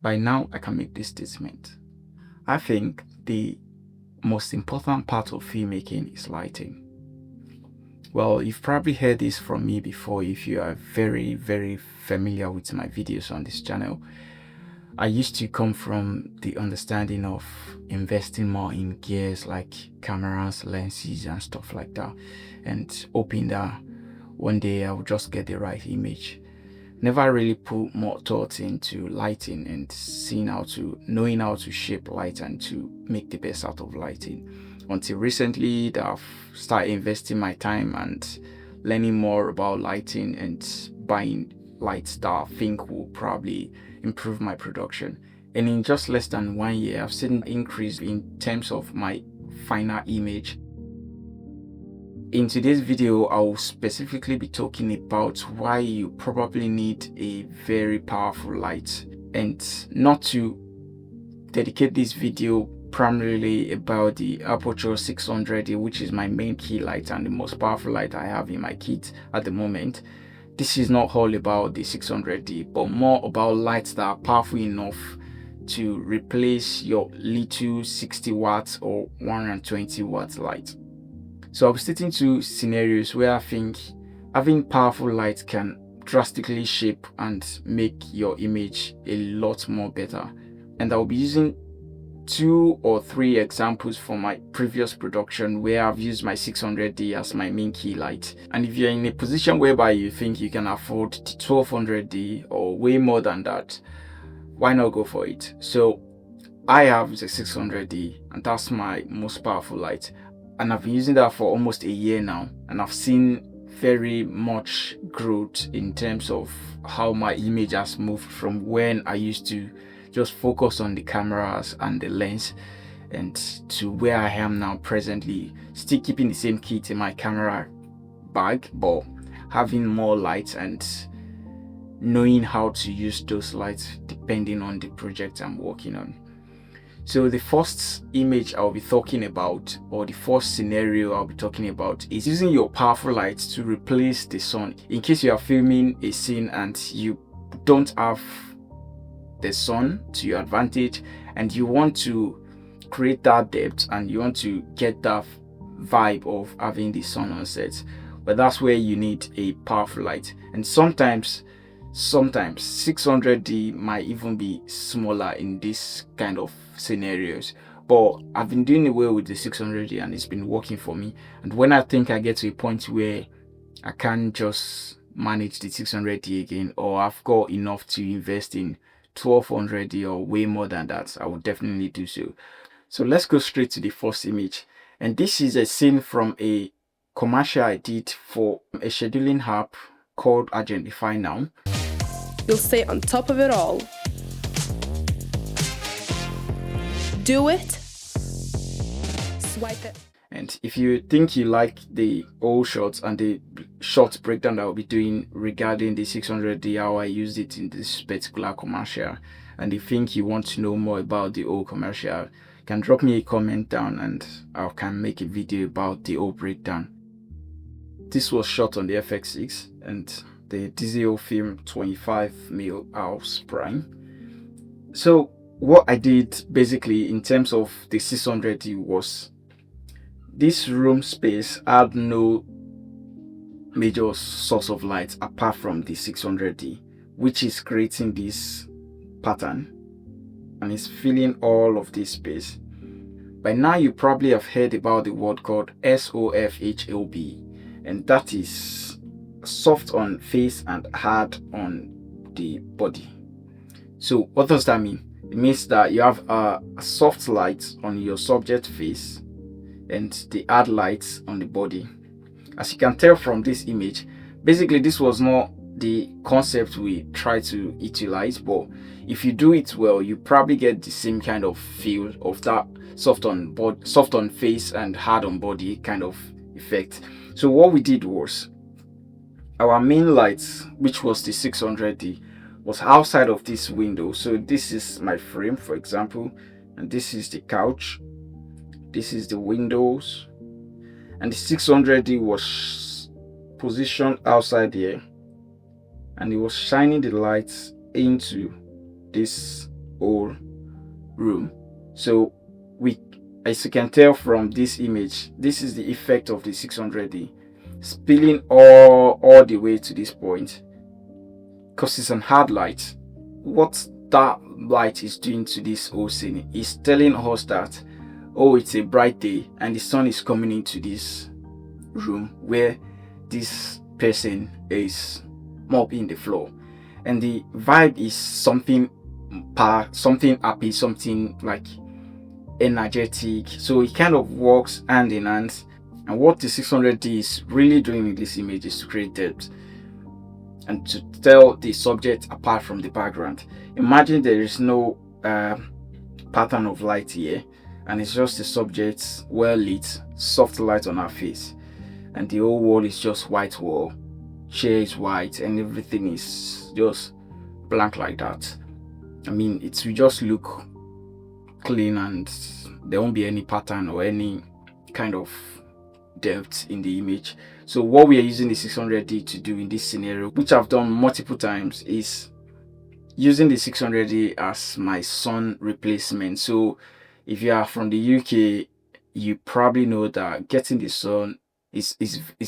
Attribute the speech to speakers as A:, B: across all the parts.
A: By now, I can make this statement. I think the most important part of filmmaking is lighting. Well, you've probably heard this from me before if you are very familiar with my videos on this channel. I used to come from the understanding of investing more in gears like cameras, lenses and stuff like that, and hoping that one day I will just get the right image. Never really put more thought into lighting and knowing how to shape light and to make the best out of lighting, until recently that I've started investing my time and learning more about lighting and buying lights that I think will probably improve my production. And in just less than 1 year, I've seen an increase in terms of my final image. In today's video, I will specifically be talking about why you probably need a very powerful light, and not to dedicate this video primarily about the Aputure 600D, which is my main key light and the most powerful light I have in my kit at the moment. This is not all about the 600D, but more about lights that are powerful enough to replace your little 60 watts or 120 watts light. So I'll be stating two scenarios where I think having powerful light can drastically shape and make your image a lot more better. And I'll be using 2 or 3 examples from my previous production where I've used my 600D as my main key light. And if you're in a position whereby you think you can afford the 1200D or way more than that, why not go for it? So I have the 600D and that's my most powerful light. And I've been using that for almost a year now, and I've seen very much growth in terms of how my image has moved from when I used to just focus on the cameras and the lens, and to where I am now presently, still keeping the same kit in my camera bag, but having more lights and knowing how to use those lights depending on the project I'm working on. So the first image I'll be talking about, or the first scenario I'll be talking about, is using your powerful lights to replace the sun. In case you are filming a scene and you don't have the sun to your advantage and you want to create that depth and you want to get that vibe of having the sun on set, but that's where you need a powerful light. And sometimes 600D might even be smaller in this kind of scenarios, but I've been doing away with the 600D and it's been working for me. And when I think I get to a point where I can't just manage the 600D again, or I've got enough to invest in 1200D or way more than that, I will definitely do so. So let's go straight to the first image, and this is a scene from a commercial I did for a scheduling app called Agentify Now.
B: You'll stay on top of it all. Do it. Swipe it.
A: And if you think you like the old shots and the short breakdown that I'll be doing regarding the 600D, how I used it in this particular commercial, and you think you want to know more about the old commercial, you can drop me a comment down and I can make a video about the old breakdown. This was shot on the FX6 and the Diesel film 25mm house prime. So what I did basically in terms of the 600D was, this room space had no major source of light apart from the 600D, which is creating this pattern and it's filling all of this space. By now you probably have heard about the word called SOFHLB, and that is soft on face and hard on the body. So what does that mean? It means that you have a soft light on your subject face and the hard lights on the body. As you can tell from this image, basically this was not the concept we try to utilize, but if you do it well, you probably get the same kind of feel of that soft on face and hard on body kind of effect. So what we did was, our main light, which was the 600D, was outside of this window. So this is my frame, for example, and this is the couch, this is the windows, and the 600D was positioned outside here, and it was shining the lights into this whole room. So we, as you can tell from this image, this is the effect of the 600D spilling all the way to this point, because it's an hard light. What that light is doing to this whole scene is telling us that, oh, it's a bright day and the sun is coming into this room where this person is mopping the floor, and the vibe is something happy, something like energetic. So it kind of works hand in hand. And what the 600D is really doing in this image is to create depth and to tell the subject apart from the background. Imagine there is no pattern of light here, and it's just the subject, well lit, soft light on her face, and the whole wall is just white wall, chair is white, and everything is just blank like that. I mean, it will just look clean and there won't be any pattern or any kind of depth in the image. So what we are using the 600D to do in this scenario, which I've done multiple times, is using the 600D as my sun replacement. So if you are from the UK, you probably know that getting the sun is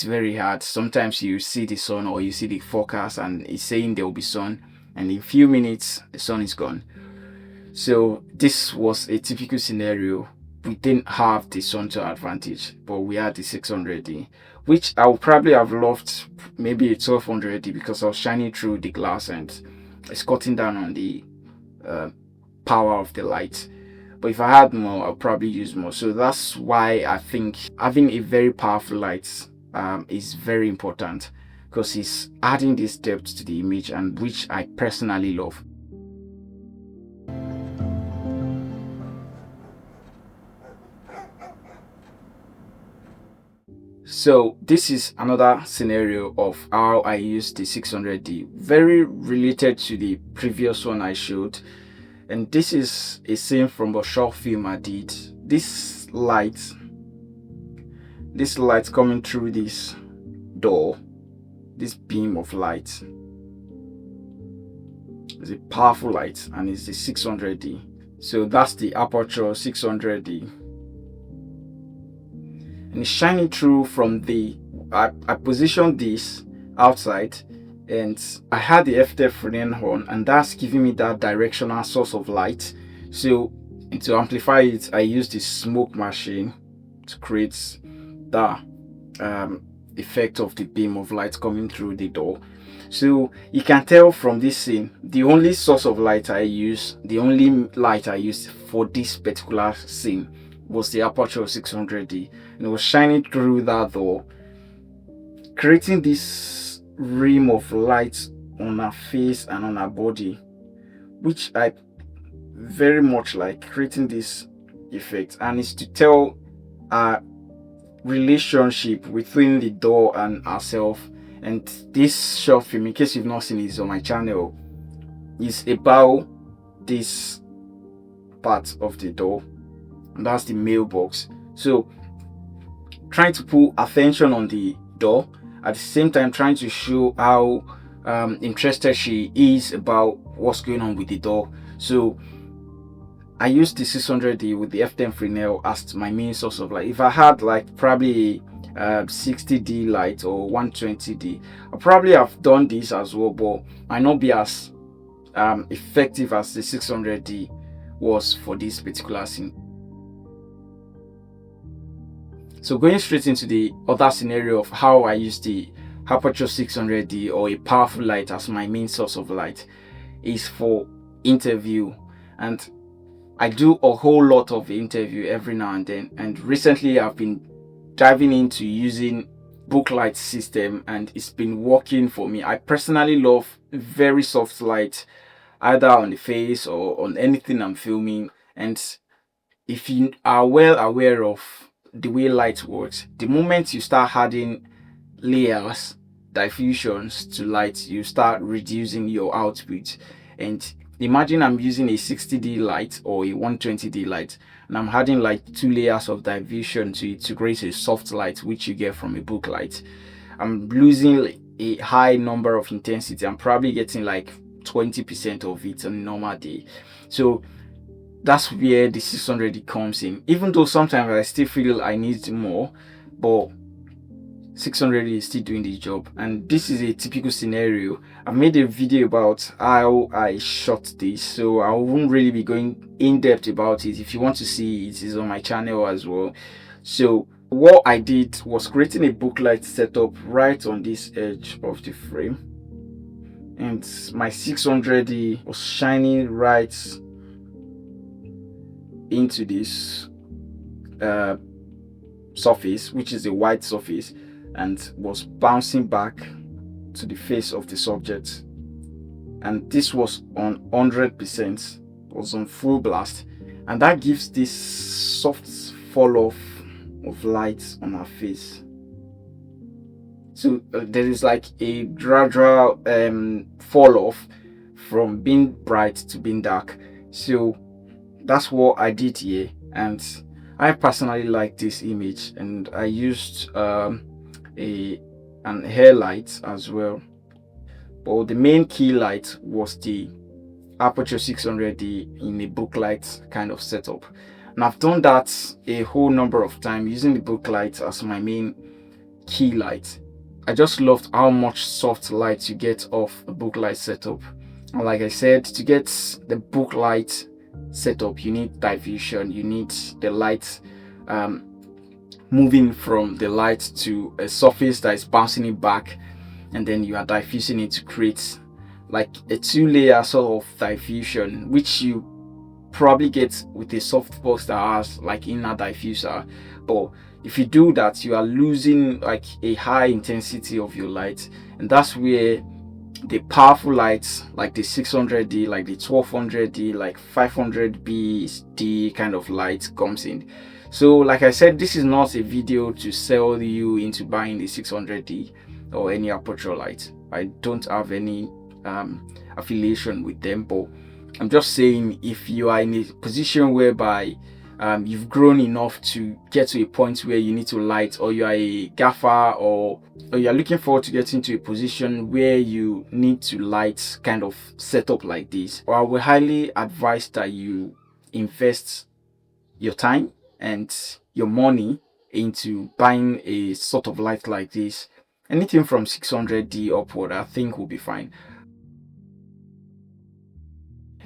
A: very hard. Sometimes you see the sun or you see the forecast and it's saying there will be sun, and in a few minutes the sun is gone. So this was a typical scenario. We didn't have the sun to our advantage, but we had the 600D, which I would probably have loved maybe a 1200D, because I was shining through the glass and it's cutting down on the power of the light. But if I had more, I'll probably use more. So that's why I think having a very powerful light is very important, because it's adding this depth to the image, and which I personally love. So this is another scenario of how I use the 600D, very related to the previous one I showed. And this is a scene from a short film I did. This light coming through this door, this beam of light, is a powerful light, and it's the 600D. So that's the Aputure 600D. And it's shining through from the, I positioned this outside, and I had the f-10 on, and that's giving me that directional source of light. So to amplify it, I used this smoke machine to create the effect of the beam of light coming through the door. So you can tell from this scene, the only source of light I used, the only light I used for this particular scene was the Aputure 600D, and it was shining through that door, creating this rim of light on her face and on her body, which I very much like, creating this effect. And it's to tell a relationship between the door and herself. And this short film, in case you've not seen it, is on my channel, is about this part of the door, and that's the mailbox. So trying to pull attention on the door, at the same time trying to show how interested she is about what's going on with the door. So I used the 600D with the f-10 Fresnel as my main source of light. If I had like probably 60D light or 120D, I probably have done this as well, but might not be as effective as the 600D was for this particular scene. So going straight into the other scenario of how I use the Aputure 600D or a powerful light as my main source of light is for interview. And I do a whole lot of interview every now and then, and recently I've been diving into using booklight system, and it's been working for me. I personally love very soft light, either on the face or on anything I'm filming. And if you are well aware of the way light works, the moment you start adding layers, diffusions to light, you start reducing your output. And imagine I'm using a 60D light or a 120D light, and I'm adding like 2 layers of diffusion to it to create a soft light, which you get from a book light. I'm losing a high number of intensity. I'm probably getting like 20% of it on a normal day. So that's where the 600D comes in. Even though sometimes I still feel I need more, but 600D is still doing the job. And this is a typical scenario. I've made a video about how I shot this, so I won't really be going in depth about it. If you want to see it, is on my channel as well. So what I did was creating a booklight setup right on this edge of the frame, and my 600D was shining right into this surface, which is a white surface, and was bouncing back to the face of the subject. And this was on 100%, was on full blast, and that gives this soft fall off of light on her face. So there is like a gradual fall off from being bright to being dark. So that's what I did here, and I personally like this image, and I used an hair light as well, but the main key light was the Aputure 600D in a booklight kind of setup. And I've done that a whole number of times using the booklight as my main key light. I just loved how much soft light you get off a booklight setup. And like I said, to get the booklight setup, you need diffusion, you need the light moving from the light to a surface that is bouncing it back, and then you are diffusing it to create like a two-layer sort of diffusion, which you probably get with a softbox that has like inner diffuser. But if you do that, you are losing like a high intensity of your light, and that's where the powerful lights like the 600D, like the 1200D, like 500D kind of light comes in. So like I said, this is not a video to sell you into buying the 600D or any Aputure light. I don't have any affiliation with them, but I'm just saying, if you are in a position whereby you've grown enough to get to a point where you need to light, or you are a gaffer, or you are looking forward to getting to a position where you need to light kind of setup like this, or I will highly advise that you invest your time and your money into buying a sort of light like this. Anything from 600D upward, I think, will be fine.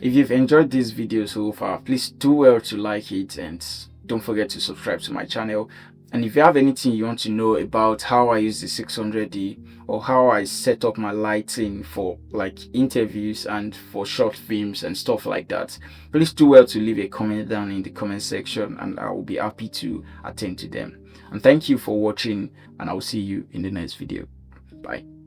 A: If you've enjoyed this video so far, please do well to like it, and don't forget to subscribe to my channel. And if you have anything you want to know about how I use the 600D, or how I set up my lighting for like interviews and for short films and stuff like that, please do well to leave a comment down in the comment section, and I will be happy to attend to them. And thank you for watching, and I will see you in the next video. Bye.